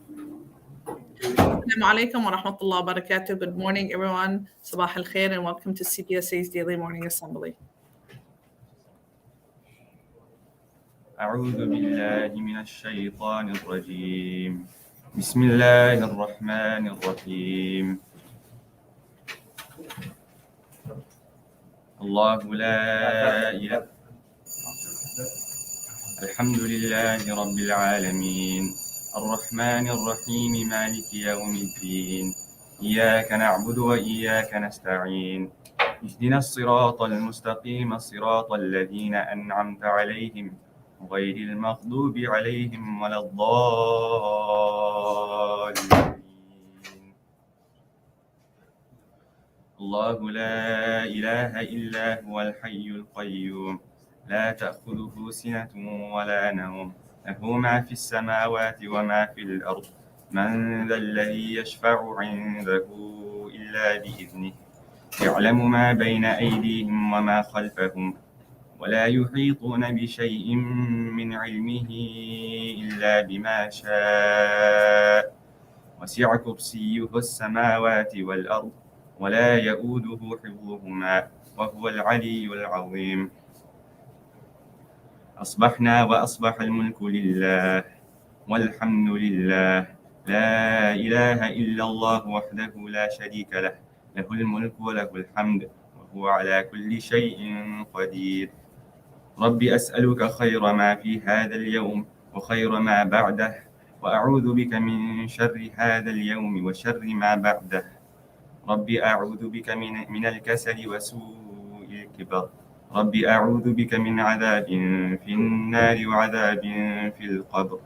Assalamu alaikum wa rahmatullahi wa barakatuh. Good morning, everyone. Sabah al khair, and welcome to CPSA's Daily Morning Assembly. أعوذ بالله من الشيطان الرجيم بسم الله الرحمن الرحيم الله لا إله الحمد لله رب العالمين الرحمن الرحيم مالك يوم الدين إياك نعبد وإياك نستعين اهدنا الصراط المستقيم صراط الذين أنعمت عليهم غير المغضوب عليهم ولا الضالين الله لا إله إلا هو الحي القيوم لا تأخذه سنة ولا نوم له ما في السماوات وما في الأرض من ذا الذي يشفع عنده إلا بإذنه يعلم ما بين أيديهم وما خلفهم ولا يحيطون بشيء من علمه إلا بما شاء وسع كرسيه السماوات والأرض ولا يؤوده حفظهما وهو العلي العظيم أصبحنا وأصبح الملك لله والحمد لله لا إله إلا الله وحده لا شريك له له الملك وله الحمد وهو على كل شيء قدير رب أسألك خير ما في هذا اليوم وخير ما بعده وأعوذ بك من شر هذا اليوم وشر ما بعده رب أعوذ بك من الكسل وسوء الكبر رب أعوذ بك من عذاب في النار وعذاب في القبر.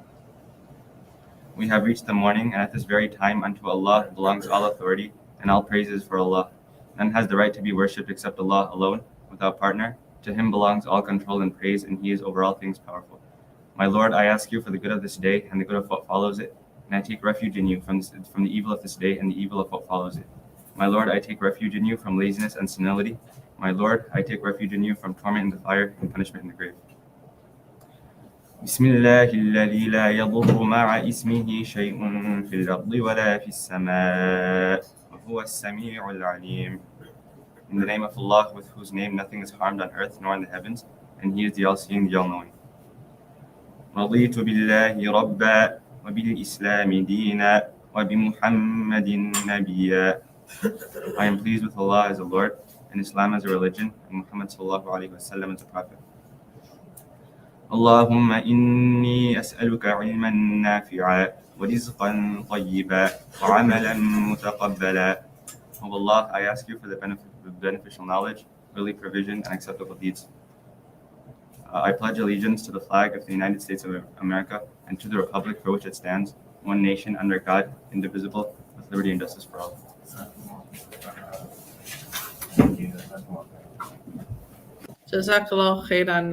We have reached the morning, and at this very time unto Allah belongs all authority, and all praises for Allah. None has the right to be worshipped except Allah alone, without partner. To Him belongs all control and praise, and He is over all things powerful. My Lord, I ask You for the good of this day and the good of what follows it, and I take refuge in You from the evil of this day and the evil of what follows it. My Lord, I take refuge in You from laziness and senility. My Lord, I take refuge in You from torment in the fire and punishment in the grave. بسم الله الذي لا يضر مع اسمه شيء في الأرض ولا في السماء وهو السميع العليم. In the name of Allah, with whose name nothing is harmed on earth nor in the heavens, and He is the all-seeing, the all-knowing. رضيت بالله ربا وبالإسلام دينا وبمحمد نبيا. I am pleased with Allah as a Lord, and Islam as a religion, and Muhammad sallallahu alaihi wasallam as a prophet. اللهم إني أسألك علما نافعا ورزقا طيبا وعملا متقبلا. O Allah, I ask You for the beneficial knowledge, early provision, and acceptable deeds. I pledge allegiance to the flag of the United States of America and to the republic for which it stands, one nation under God, indivisible, with liberty and justice for all. Jazakallah khairan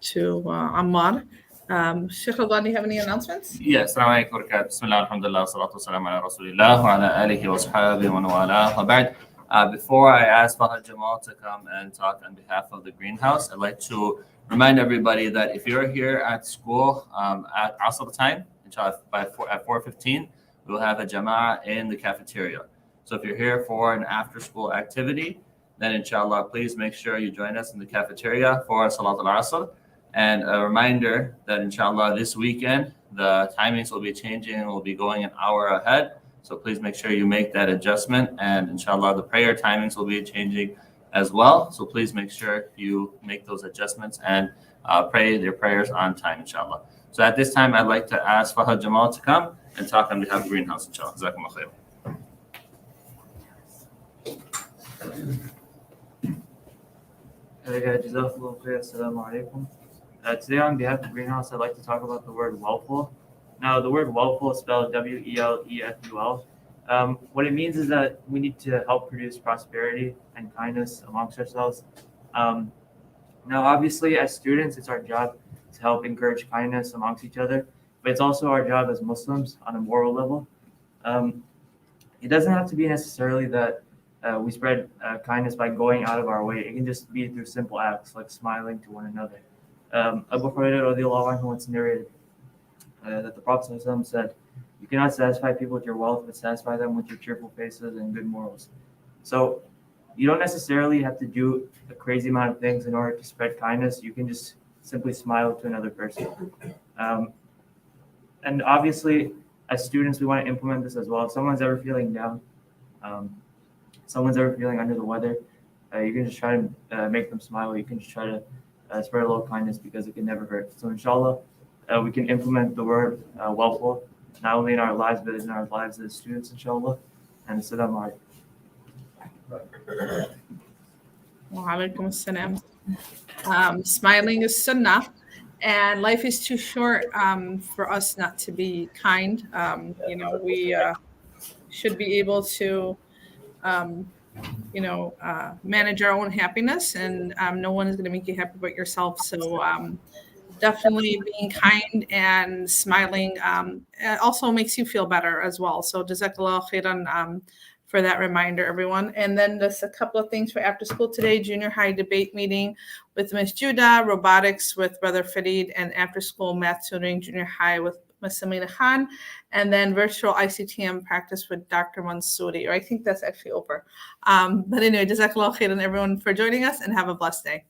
to Ammar. Sheikh Radwan, do you have any announcements? Yes, Assalamu alaikum wa barakatuh. Bismillah, alhamdulillah, salatu wassalamu ala rasulillah wa ala alihi wa sahbihi wa wala. Wa ba'd. Before I ask Fahad Jamal to come and talk on behalf of the greenhouse, I'd like to remind everybody that if you're here at school at Asr time, inshallah, at 4:15, we'll have a jama'ah in the cafeteria. So if you're here for an after-school activity, then inshallah, please make sure you join us in the cafeteria for Salat al-Asr. And a reminder that inshallah this weekend, the timings will be changing and we'll be going an hour ahead. So please make sure you make that adjustment. And inshallah, the prayer timings will be changing as well. So please make sure you make those adjustments and pray your prayers on time, inshallah. So at this time, I'd like to ask Fahad Jamal to come and talk on behalf of Greenhouse, inshallah. Jazakumullah khair. Today on behalf of Greenhouse, I'd like to talk about the word wealthful. Now, the word wealthful is spelled W-E-L-E-F-U-L. What it means is that we need to help produce prosperity and kindness amongst ourselves. Now, obviously, as students, it's our job to help encourage kindness amongst each other, but it's also our job as Muslims on a moral level. It doesn't have to be necessarily that we spread kindness by going out of our way. It can just be through simple acts like smiling to one another. Abu Hurairah radiallahu anhu once narrated that the Prophet ﷺ said, You cannot satisfy people with your wealth, but satisfy them with your cheerful faces and good morals. So you don't necessarily have to do a crazy amount of things in order to spread kindness. You can just simply smile to another person. And obviously, as students, we want to implement this as well. If someone's ever feeling down, someone's ever feeling under the weather, you can just try to make them smile. You can just try to spread a little kindness because it can never hurt. So inshallah, we can implement the word welful, not only in our lives, but in our lives as students, inshallah. And assalamu alaikum. Wa alaikum assalam. Smiling is sunnah, and life is too short for us not to be kind. We should be able to, manage our own happiness, and no one is going to make you happy but yourself. So definitely being kind and smiling it also makes you feel better as well. So jazakallah khairan for that reminder, everyone. And then just a couple of things for after school today: junior high debate meeting with Miss Judah, robotics with Brother Farid, and after school math tutoring junior high with Miss Samina Khan, and then virtual ICTM practice with Dr. Mansouri. Or I think that's actually over. But anyway, jazakallah khairan everyone for joining us, and have a blessed day.